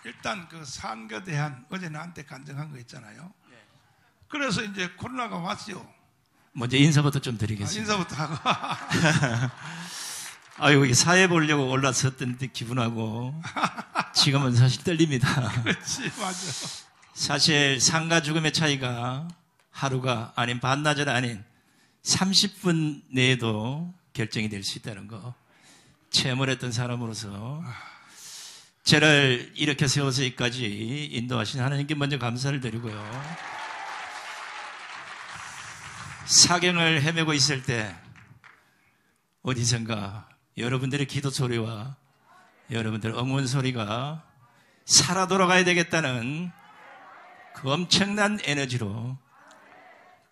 일단 그 상거대한 어제 나한테 간증한 거 있잖아요. 그래서 이제 코로나가 왔죠. 먼저 인사부터 좀 드리겠습니다. 인사부터 하고. 아이고, 이게 사회 보려고 올라섰던 기분하고 지금은 사실 떨립니다. 그렇지, 맞아. 사실 삶과 죽음의 차이가 하루가 아닌 반나절 아닌 30분 내에도 결정이 될 수 있다는 거 체험을 했던 사람으로서 저를 이렇게 세워서 여기까지 인도하신 하나님께 먼저 감사를 드리고요. 사경을 헤매고 있을 때 어디선가 여러분들의 기도 소리와 여러분들의 응원 소리가 살아 돌아가야 되겠다는 그 엄청난 에너지로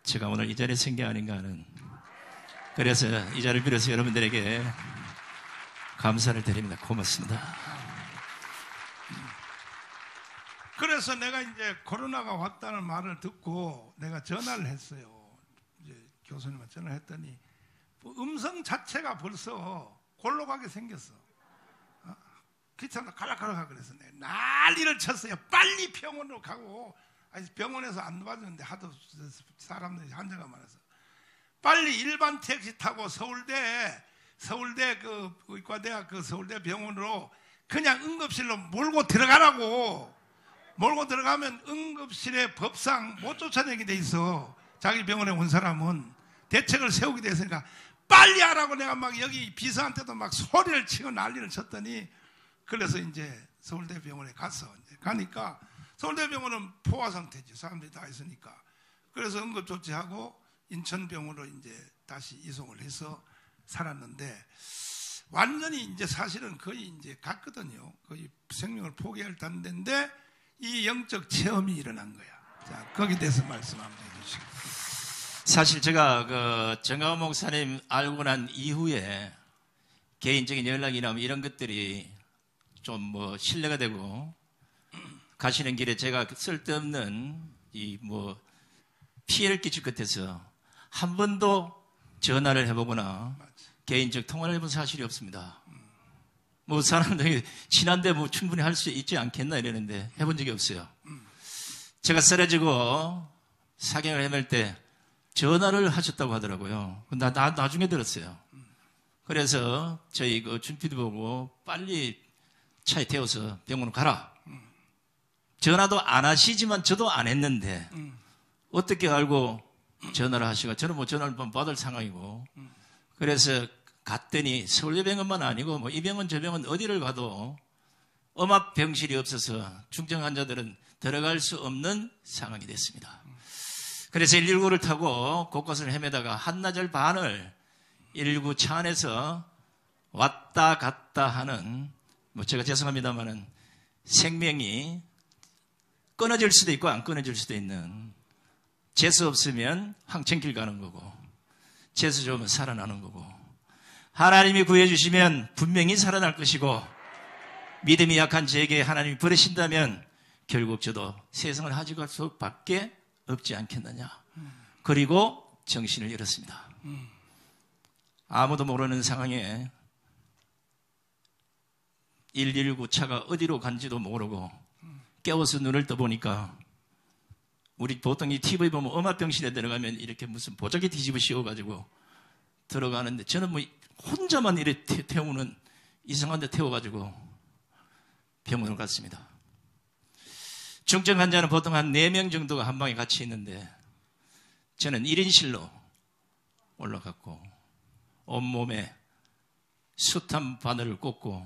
제가 오늘 이 자리에 선 게 아닌가 하는, 그래서 이 자리를 빌어서 여러분들에게 감사를 드립니다. 고맙습니다. 그래서 내가 이제 코로나가 왔다는 말을 듣고 내가 전화를 했어요. 이제 교수님한테 전화를 했더니 음성 자체가 벌써 골로 가게 생겼어. 귀찮아 갈락갈락하 그래서 내가 난리를 쳤어요. 빨리 병원으로 가고, 아니 병원에서 안 받았는데 하도 사람들이 환자가 많아서 빨리 일반 택시 타고 서울대 그 의과대학 그 서울대 병원으로 그냥 응급실로 몰고 들어가라고. 몰고 들어가면 응급실에 법상 못 쫓아내게 돼 있어. 자기 병원에 온 사람은 대책을 세우게 돼 있으니까 빨리 하라고 내가 막 여기 비서한테도 막 소리를 치고 난리를 쳤더니, 그래서 이제 서울대 병원에 갔어. 이제 가니까 서울대 병원은 포화 상태지. 사람들이 다 있으니까. 그래서 응급조치하고 인천병원으로 이제 다시 이송을 해서 살았는데, 완전히 이제 사실은 거의 이제 갔거든요. 거의 생명을 포기할 단계인데 이 영적 체험이 일어난 거야. 자, 거기에 대해서 말씀 한번 해주시고. 사실 제가 그 정가원 목사님 알고 난 이후에 개인적인 연락이나 뭐 이런 것들이 좀 뭐 신뢰가 되고, 가시는 길에 제가 쓸데없는 이 뭐 피해를 끼칠 것 같아서 한 번도 전화를 해보거나 개인적 통화를 해본 사실이 없습니다. 뭐 사람들이 친한데 뭐 충분히 할 수 있지 않겠나 이러는데 해본 적이 없어요. 제가 쓰러지고 사경을 헤맬 때 전화를 하셨다고 하더라고요. 나중에 들었어요. 그래서 저희 그 준피도 보고 빨리 차에 태워서 병원으로 가라. 전화도 안 하시지만 저도 안 했는데 어떻게 알고 전화를 하시고, 저는 뭐 전화를 받을 상황이고, 그래서 갔더니 서울대병원만 아니고 뭐 이 병원 저 병원 어디를 가도 음압병실이 없어서 중증 환자들은 들어갈 수 없는 상황이 됐습니다. 그래서 119를 타고 곳곳을 헤매다가 한나절 반을 119 차 안에서 왔다 갔다 하는, 뭐 제가 죄송합니다만은 생명이 끊어질 수도 있고 안 끊어질 수도 있는, 재수 없으면 황천길 가는 거고 재수 좋으면 살아나는 거고, 하나님이 구해주시면 분명히 살아날 것이고, 믿음이 약한 저에게 하나님이 버리신다면 결국 저도 세상을 가지고 갈 수밖에 없지 않겠느냐. 그리고 정신을 잃었습니다. 아무도 모르는 상황에 119 차가 어디로 간지도 모르고 깨워서 눈을 떠보니까, 우리 보통 이 TV 보면 음압병실에 들어가면 이렇게 무슨 보자기 뒤집어 씌워가지고 들어가는데, 저는 뭐 혼자만 이렇게 태우는 이상한 데 태워가지고 병원을 갔습니다. 중증 환자는 보통 한 4명 정도가 한 방에 같이 있는데 저는 1인실로 올라갔고, 온몸에 숱한 바늘을 꽂고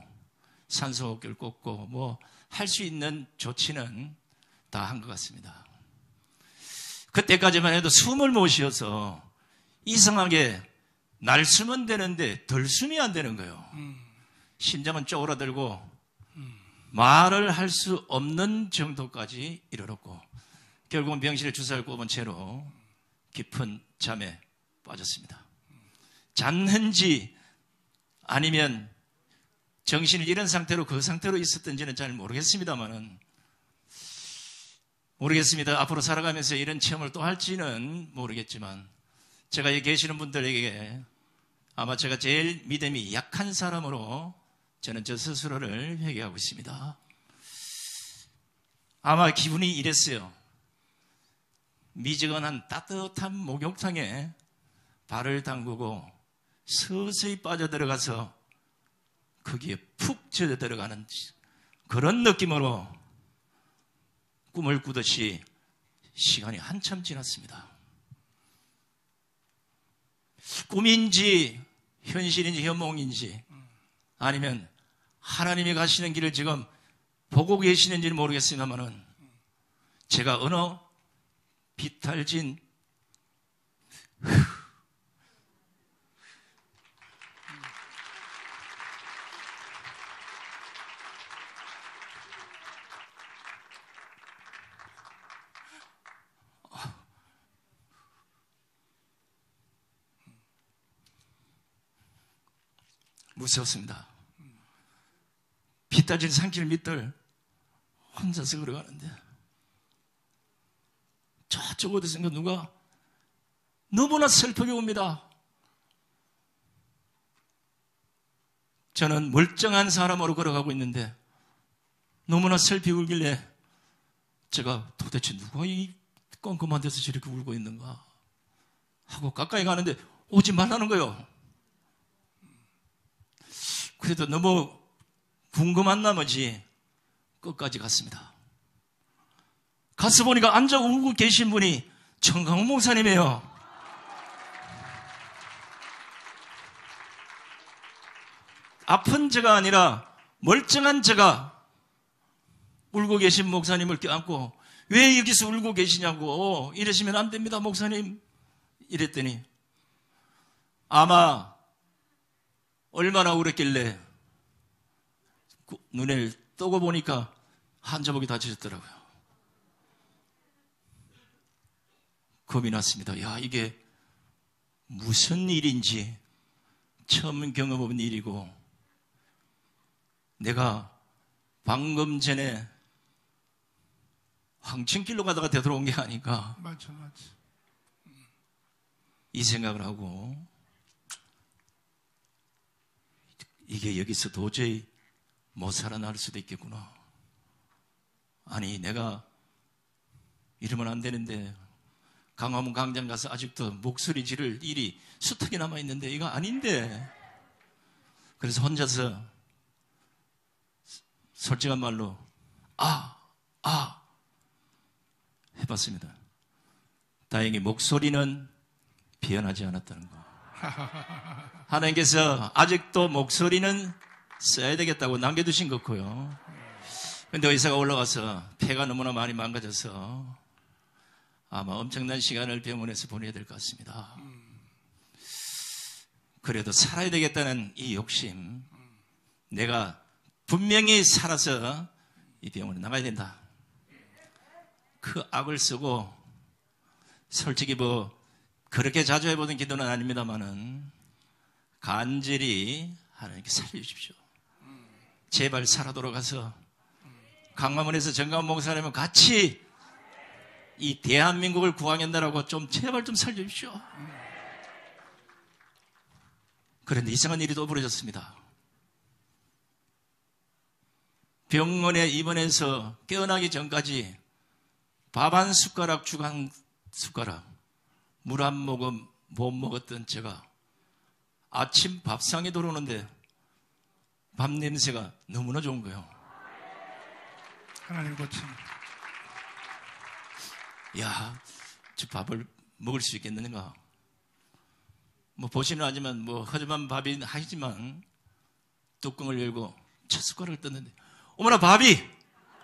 산소호흡기를 꽂고 뭐 할 수 있는 조치는 다 한 것 같습니다. 그때까지만 해도 숨을 못 쉬어서 이상하게 날 숨은 되는데 덜 숨이 안 되는 거예요. 심장은 쪼그라들고 말을 할 수 없는 정도까지 이르렀고, 결국은 병실에 주사를 꼽은 채로 깊은 잠에 빠졌습니다. 잤는지 아니면 정신을 잃은 상태로 그 상태로 있었던지는 잘 모르겠습니다만은, 모르겠습니다. 앞으로 살아가면서 이런 체험을 또 할지는 모르겠지만, 제가 여기 계시는 분들에게 아마 제가 제일 믿음이 약한 사람으로 저는 저 스스로를 회개하고 있습니다. 아마 기분이 이랬어요. 미지근한 따뜻한 목욕탕에 발을 담그고 서서히 빠져들어가서 거기에 푹 젖어 들어가는 그런 느낌으로 꿈을 꾸듯이 시간이 한참 지났습니다. 꿈인지 현실인지 현몽인지 아니면 하나님이 가시는 길을 지금 보고 계시는지는 모르겠습니다만은 제가 어느 비탈진 무서웠습니다. 비탈진 산길 밑을 혼자서 걸어가는데 저쪽 어디선가 누가 너무나 슬프게 옵니다. 저는 멀쩡한 사람으로 걸어가고 있는데 너무나 슬피 울길래 제가 도대체 누가 이 껌껌한 데서 저렇게 울고 있는가 하고 가까이 가는데 오지 말라는 거예요. 그래도 너무 궁금한 나머지 끝까지 갔습니다. 가서 보니까 앉아 울고 계신 분이 정강훈 목사님이에요. 아픈 제가 아니라 멀쩡한 제가 울고 계신 목사님을 껴안고 왜 여기서 울고 계시냐고 이러시면 안 됩니다 목사님 이랬더니 아마 얼마나 울었길래 눈을 뜨고 보니까 한자복이 다쳐졌더라고요. 겁이 났습니다. 야, 이게 무슨 일인지 처음 경험해본 일이고 내가 방금 전에 황천길로 가다가 되돌아온 게 아닌가. 맞지. 이 생각을 하고 이게 여기서 도저히 못 살아날 수도 있겠구나. 아니 내가 이러면 안 되는데 강화문 광장 가서 아직도 목소리 지를 일이 수탁이 남아있는데 이거 아닌데. 그래서 혼자서 솔직한 말로 해봤습니다. 다행히 목소리는 변하지 않았다는 거. 하나님께서 아직도 목소리는 써야 되겠다고 남겨두신 거고요. 근데 의사가 올라가서 폐가 너무나 많이 망가져서 아마 엄청난 시간을 병원에서 보내야 될 것 같습니다. 그래도 살아야 되겠다는 이 욕심, 내가 분명히 살아서 이 병원에 나가야 된다. 그 악을 쓰고 솔직히 그렇게 자주 해보던 기도는 아닙니다만은 간절히 하나님께 살려주십시오. 제발 살아 돌아가서 강화문에서 정강훈 목사님은 같이 이 대한민국을 구하겠다라고 좀 제발 좀 살려주십시오. 그런데 이상한 일이 또 벌어졌습니다. 병원에 입원해서 깨어나기 전까지 밥 한 숟가락, 죽 한 숟가락, 물 한 모금 못 먹었던 제가 아침 밥상에 들어오는데 밥 냄새가 너무나 좋은 거예요. 하나님 고침. 야, 저 밥을 먹을 수 있겠는가? 보시는 하지만 허접한 밥이 하지만 뚜껑을 열고 첫 숟가락을 떴는데 어머나 밥이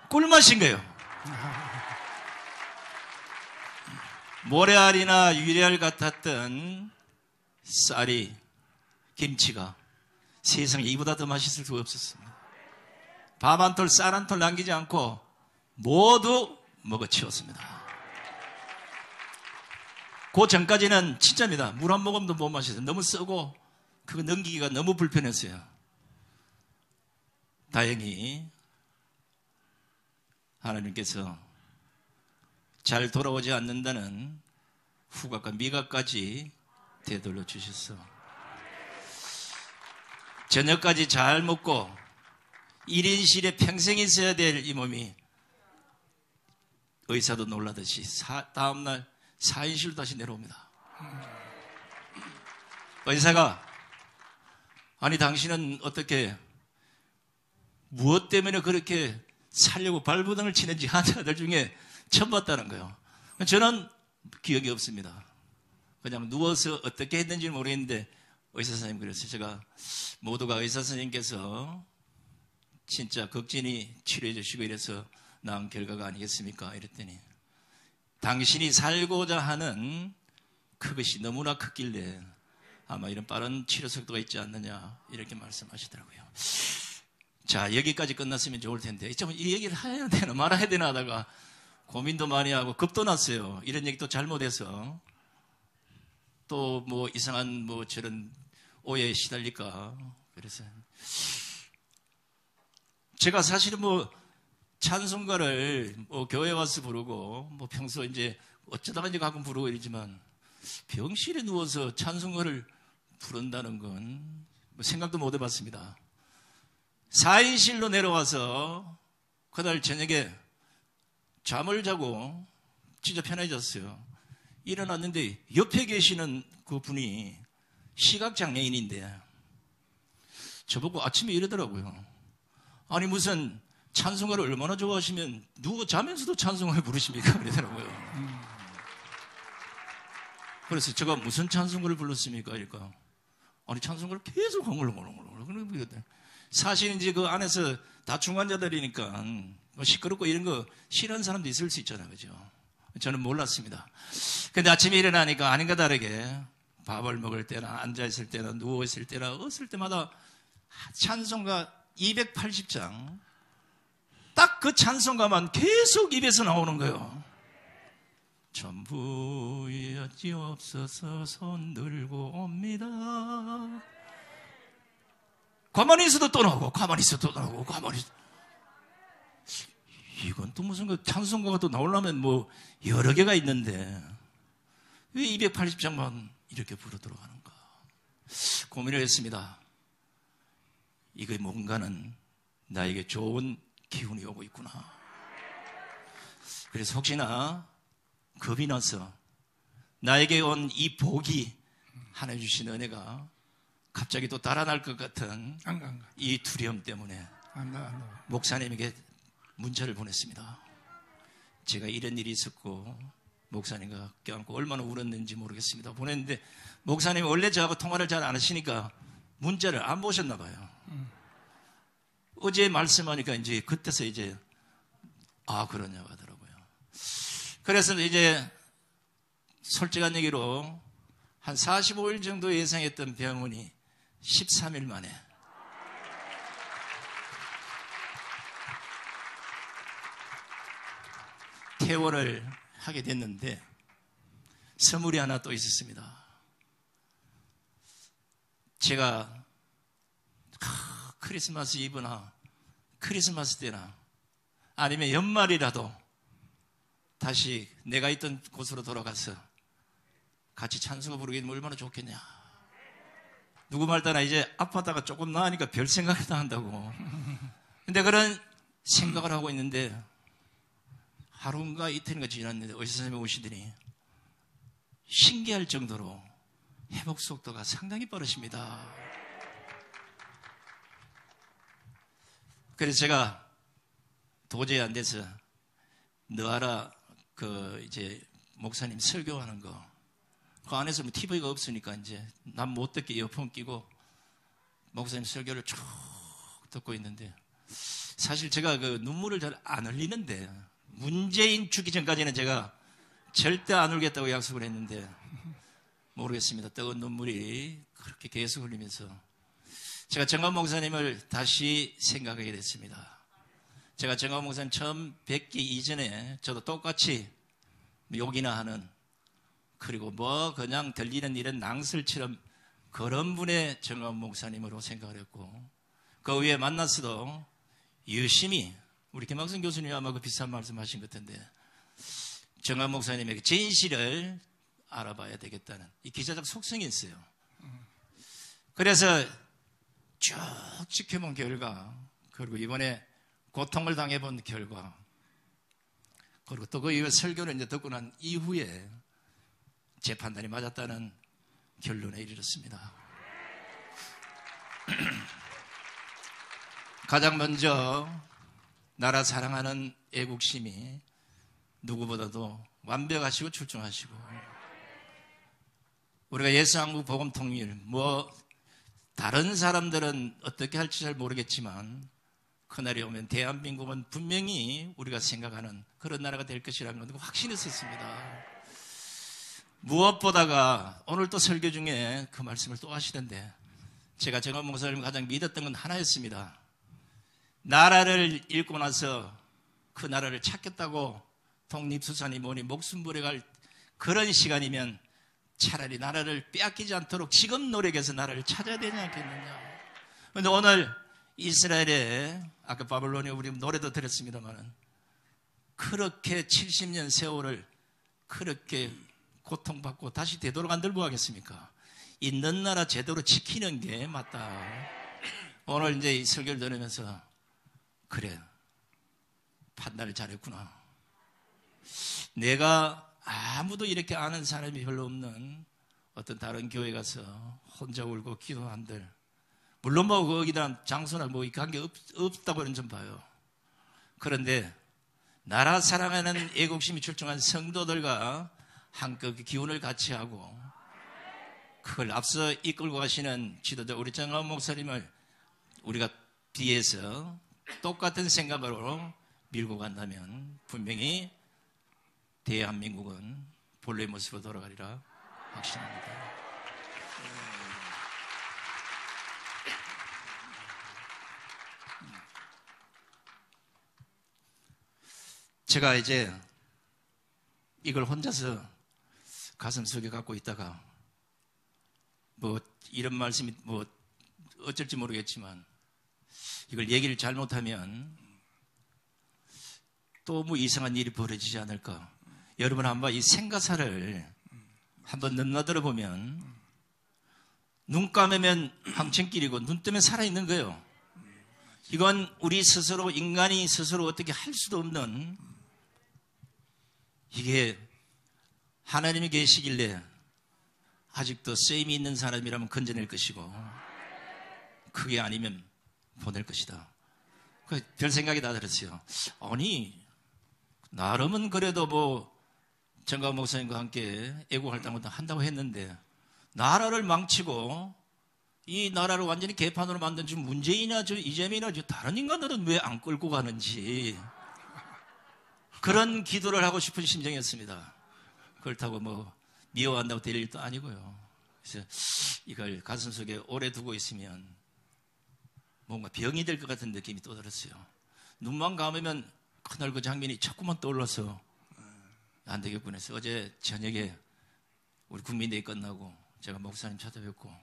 꿀맛인 거예요. 모래알이나 유래알 같았던 쌀이, 김치가 세상에 이보다 더 맛있을 수가 없었습니다. 밥 한 톨, 쌀 한 톨 남기지 않고 모두 먹어치웠습니다. 그 전까지는 진짜입니다. 물 한 모금도 못 마셨어요. 너무 쓰고 그거 넘기기가 너무 불편했어요. 다행히 하나님께서 잘 돌아오지 않는다는 후각과 미각까지 되돌려 주셨어. 저녁까지 잘 먹고 1인실에 평생 있어야 될 이 몸이 의사도 놀라듯이 다음날 4인실로 다시 내려옵니다. 의사가 아니 당신은 어떻게 무엇 때문에 그렇게 살려고 발버둥을 치는지 환자들 중에 처음 봤다는 거예요. 저는 기억이 없습니다. 그냥 누워서 어떻게 했는지 모르겠는데 의사 선생님 그랬어요. 제가 모두가 의사 선생님께서 진짜 극진히 치료해 주시고 이래서 나온 결과가 아니겠습니까? 이랬더니 당신이 살고자 하는 그것이 너무나 컸길래 아마 이런 빠른 치료 속도가 있지 않느냐 이렇게 말씀하시더라고요. 자, 여기까지 끝났으면 좋을 텐데 좀 이 얘기를 해야 되나 말아야 되나 하다가 고민도 많이 하고 겁도 났어요. 이런 얘기 또 잘못해서 또 뭐 이상한 뭐 저런 오해에 시달릴까. 그래서 제가 사실은 뭐 찬송가를 뭐 교회 와서 부르고 뭐 평소 이제 어쩌다가 이제 가끔 부르고 이러지만 병실에 누워서 찬송가를 부른다는 건 뭐 생각도 못 해봤습니다. 4인실로 내려와서 그날 저녁에 잠을 자고 진짜 편해졌어요. 일어났는데 옆에 계시는 그 분이 시각장애인인데 저보고 아침에 이러더라고요. 아니 무슨 찬송가를 얼마나 좋아하시면 누워 자면서도 찬송가를 부르십니까? 그러더라고요. 그래서 제가 무슨 찬송가를 불렀습니까? 그러니까 아니 찬송가를 계속 헝글헝글 사실 이제 그 안에서 다중 환자들이니까 뭐 시끄럽고 이런 거 싫어하는 사람도 있을 수 있잖아요. 그죠? 저는 몰랐습니다. 근데 아침에 일어나니까 아닌가 다르게 밥을 먹을 때나 앉아있을 때나 누워있을 때나 어을 때마다 찬송가 280장 딱 그 찬송가만 계속 입에서 나오는 거예요. 전부였지없어서 손 들고 옵니다. 가만히 있어도 또 나오고 가만히 있어도 또 나오고 가만히 있어도. 이건 또 무슨 그 찬송가가 또 나오려면 뭐 여러 개가 있는데 왜 280장만 이렇게 부르도록 하는가 고민을 했습니다. 이거 뭔가는 나에게 좋은 기운이 오고 있구나. 그래서 혹시나 겁이 나서 나에게 온 이 복이 하나님 주신 은혜가 갑자기 또 달아날 것 같은 이 두려움 때문에 목사님에게 문자를 보냈습니다. 제가 이런 일이 있었고 목사님과 껴안고 얼마나 울었는지 모르겠습니다. 보냈는데 목사님이 원래 저하고 통화를 잘 안 하시니까 문자를 안 보셨나 봐요. 어제 말씀하니까 이제 그때서 이제 그러냐고 하더라고요. 그래서 이제 솔직한 얘기로 한 45일 정도 예상했던 병원이 13일 만에 퇴원을 하게 됐는데 선물이 하나 또 있었습니다. 제가 크리스마스 이브나 크리스마스 때나 아니면 연말이라도 다시 내가 있던 곳으로 돌아가서 같이 찬송가 부르게 되면 얼마나 좋겠냐. 누구 말 따나 이제 아파다가 조금 나으니까 별 생각을 다 한다고. 근데 그런 생각을 하고 있는데 하루인가 이틀인가 지났는데 의사 선생님이 오시더니 신기할 정도로 회복 속도가 상당히 빠르십니다. 그래서 제가 도저히 안 돼서 너하라 이제 목사님 설교하는 거 그 안에서 뭐 TV가 없으니까 이제 난 못 듣게 이어폰 끼고 목사님 설교를 쭉 듣고 있는데 사실 제가 그 눈물을 잘 안 흘리는데 문재인 주기 전까지는 제가 절대 안 울겠다고 약속을 했는데 모르겠습니다. 뜨거운 눈물이 그렇게 계속 흘리면서 제가 정관 목사님을 다시 생각하게 됐습니다. 제가 정관 목사님 처음 뵙기 이전에 저도 똑같이 욕이나 하는 그리고 뭐 그냥 들리는 이런 낭설처럼 그런 분의 정관 목사님으로 생각을 했고 그 위에 만났어도 열심히 우리 김학성 교수님이 아마 그 비슷한 말씀하신 것 같은데 정관 목사님에게 진실을 알아봐야 되겠다는 이 기자적 속성이 있어요. 그래서 쭉 지켜본 결과 그리고 이번에 고통을 당해본 결과, 그리고 또 그 설교를 이제 듣고 난 이후에 제 판단이 맞았다는 결론에 이르렀습니다. 가장 먼저 나라 사랑하는 애국심이 누구보다도 완벽하시고 출중하시고, 우리가 예수한국 복음 통일, 다른 사람들은 어떻게 할지 잘 모르겠지만 그날이 오면 대한민국은 분명히 우리가 생각하는 그런 나라가 될 것이라는 건 확신했었습니다. 무엇보다가 오늘 또 설교 중에 그 말씀을 또 하시던데, 제가 정한 목사님 가장 믿었던 건 하나였습니다. 나라를 잃고 나서 그 나라를 찾겠다고 독립수산이 뭐니 목숨 버려갈 그런 시간이면 차라리 나라를 빼앗기지 않도록 지금 노력해서 나라를 찾아야 되지 않겠느냐. 그런데 오늘 이스라엘에, 아까 바벨론에 우리 노래도 들었습니다만, 그렇게 70년 세월을 그렇게 고통받고 다시 되도록 안들 뭐 하겠습니까? 있는 나라 제대로 지키는 게 맞다. 오늘 이제 이 설교를 들으면서, 그래, 판단을 잘했구나. 내가 아무도 이렇게 아는 사람이 별로 없는 어떤 다른 교회 가서 혼자 울고 기도한들, 물론 뭐 거기다 장소나 뭐 관계 없다고는 좀 봐요. 그런데 나라 사랑하는 애국심이 출중한 성도들과 한껏 기운을 같이 하고 그걸 앞서 이끌고 가시는 지도자 우리 정한 목사님을 우리가 뒤에서 똑같은 생각으로 밀고 간다면 분명히 대한민국은 본래의 모습으로 돌아가리라 확신합니다. 제가 이제 이걸 혼자서 가슴속에 갖고 있다가 뭐 이런 말씀이 뭐 어쩔지 모르겠지만 이걸 얘기를 잘못하면 또 뭐 이상한 일이 벌어지지 않을까. 여러분 한번 이 생가사를 한번 넘나들어 보면 눈 감으면 황천길이고 눈 뜨면 살아있는 거예요. 이건 우리 스스로, 인간이 스스로 어떻게 할 수도 없는, 이게 하나님이 계시길래 아직도 쇠임이 있는 사람이라면 건져낼 것이고 그게 아니면 보낼 것이다. 별 생각이 다 들었어요. 아니, 나름은 그래도 뭐 정강 목사님과 함께 애국활동을 한다고 했는데 나라를 망치고 이 나라를 완전히 개판으로 만든 지금 문재인이나 이재명이나 다른 인간들은 왜 안 끌고 가는지 그런 기도를 하고 싶은 심정이었습니다. 그렇다고 뭐 미워한다고 될 일도 아니고요. 그래서 이걸 가슴속에 오래 두고 있으면 뭔가 병이 될 것 같은 느낌이 또 들었어요. 눈만 감으면 그날 그 장면이 자꾸만 떠올라서 안 되겠구나 해서 어제 저녁에 우리 국민대회 끝나고 제가 목사님 찾아뵙고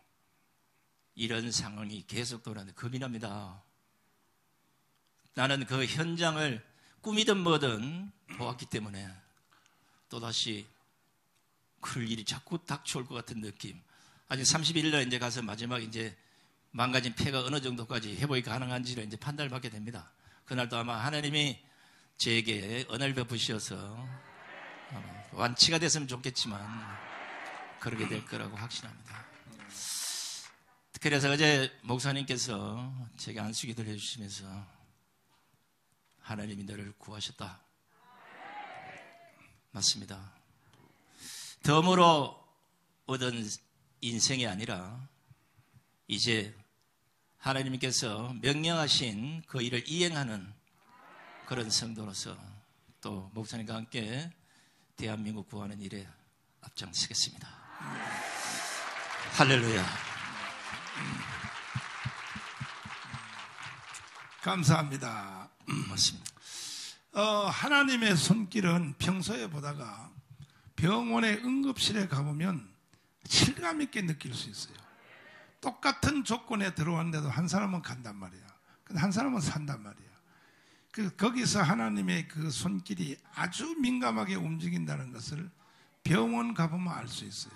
이런 상황이 계속 돌아오는데 겁이 납니다. 나는 그 현장을 꿈이든 뭐든 보았기 때문에 또다시 그럴 일이 자꾸 닥쳐올 것 같은 느낌. 아직 31일 날 이제 가서 마지막 이제 망가진 폐가 어느 정도까지 회복이 가능한지를 이제 판단을 받게 됩니다. 그날도 아마 하나님이 제게 은혜를 베푸셔서 완치가 됐으면 좋겠지만 그렇게 될 거라고 확신합니다. 그래서 어제 목사님께서 제게 안수기도를 해주시면서 하나님이 너를 구하셨다. 맞습니다. 덤으로 얻은 인생이 아니라 이제 하나님께서 명령하신 그 일을 이행하는 그런 성도로서 또 목사님과 함께 대한민국 구하는 일에 앞장서겠습니다. 할렐루야. 감사합니다. 맞습니다. 하나님의 손길은 평소에 보다가 병원의 응급실에 가보면 실감 있게 느낄 수 있어요. 똑같은 조건에 들어왔는데도 한 사람은 간단 말이야. 근데 한 사람은 산단 말이야. 거기서 하나님의 그 손길이 아주 민감하게 움직인다는 것을 병원 가보면 알 수 있어요.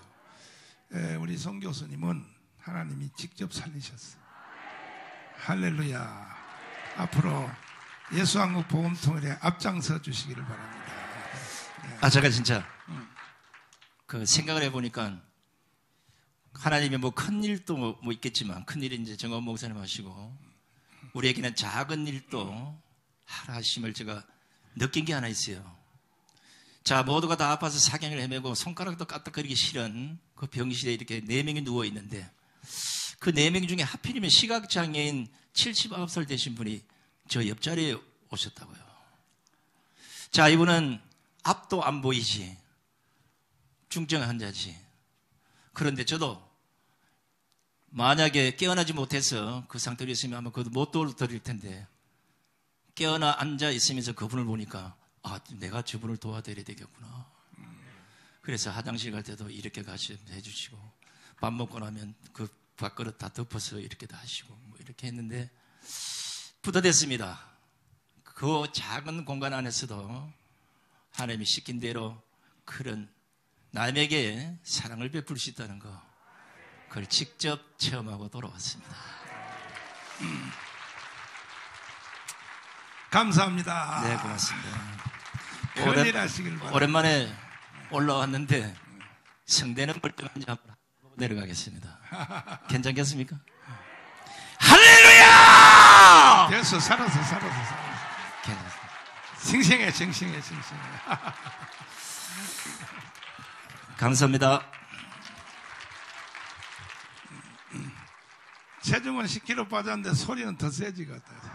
우리 송 교수님은 하나님이 직접 살리셨어요. 할렐루야. 앞으로 예수한국 복음통일에 앞장서 주시기를 바랍니다. 제가 진짜 그 생각을 해보니까 하나님이 뭐 큰 일도 뭐 있겠지만 큰 일은 이제 정원 목사님 하시고 우리에게는 작은 일도 하라 하심을 제가 느낀 게 하나 있어요. 자, 모두가 다 아파서 사경을 헤매고 손가락도 까딱거리기 싫은 그 병실에 이렇게 4명이 누워 있는데 그 4명 중에 하필이면 시각장애인 79살 되신 분이 저 옆자리에 오셨다고요. 자, 이분은 앞도 안 보이지. 중증 환자지. 그런데 저도 만약에 깨어나지 못해서 그 상태로 있으면 아마 그것도 못 도와드릴 텐데 깨어나 앉아 있으면서 그분을 보니까 내가 저분을 도와드려야 되겠구나. 그래서 화장실 갈 때도 이렇게 가시 해주시고 밥 먹고 나면 그 밥그릇 다 덮어서 이렇게 다 하시고 뭐 이렇게 했는데 뿌듯했습니다. 그 작은 공간 안에서도 하나님이 시킨 대로 그런 남에게 사랑을 베풀 수 있다는 거 그걸 직접 체험하고 돌아왔습니다. 감사합니다. 네, 고맙습니다. 큰일 하시길 바랍니다. 오랜만에 올라왔는데 성대는 멀쩡한지 한번 내려가겠습니다. 괜찮겠습니까? 할렐루야! 됐어, 살았어. 괜찮습니다. 싱싱해. 감사합니다. 체중은 10kg 빠졌는데 소리는 더 세지거든.